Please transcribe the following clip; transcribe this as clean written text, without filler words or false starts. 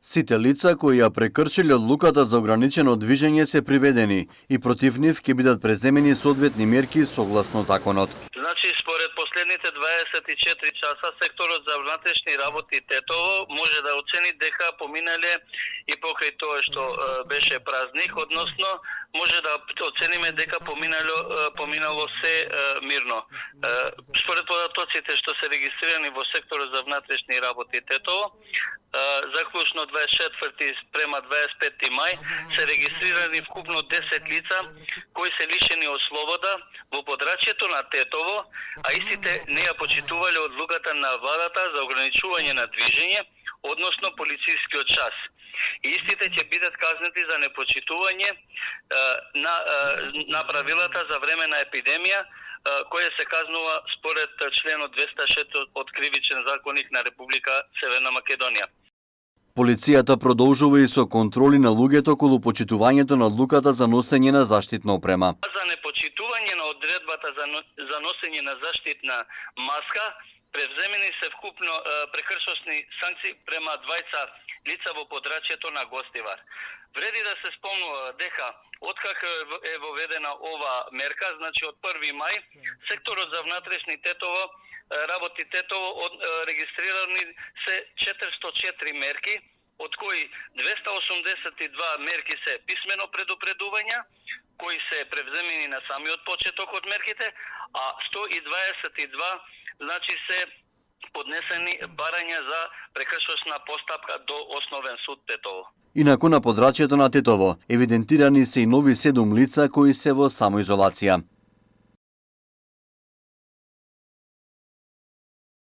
Сите лица кои ја прекршиле одлуката за ограничено движење се приведени и против нив ќе бидат преземени соодветни мерки согласно законот. Значи, според последните 24 часа, секторот за внатрешни работи Тетово може да оцени дека поминале и покрај тоа што беше празник, односно може да оцениме дека поминало се мирно. Според податоците што се регистрирани во секторот за внатрешни работи Тетово, заклучно 24 спрема 25 мај се регистрирани вкупно 10 лица кои се лишени од слобода во подрачјето на Тетово, а истите не ја почитувале одлуката на владата за ограничување на движење, односно полицискиот час. И истите ќе бидат казнети за непочитување на правилата за време на епидемија, која се казнува според членот 206 од Кривичен законник на Република Северна Македонија. Полицијата продолжува и со контроли на луѓето околу почитувањето на одлуката за носење на заштитна опрема. За непочитување на одредбата за носење на заштитна маска, превземени се вкупно прекршосни санкции према двајца лица во подрачјето на Гостивар. Вреди да се спомнува дека откако е воведена ова мерка, значи од 1 мај, секторот за внатрешни Тетово работи Тетово регистрирани се 404 мерки, од кои 282 мерки се писмено предупредувања, кои се превземени на самиот почеток од мерките, а 122 значи се поднесени барања за прекршосна постапка до Основен суд Тетово. Инаку на подрачјето на Тетово евидентирани се и нови 7 лица кои се во самоизолација.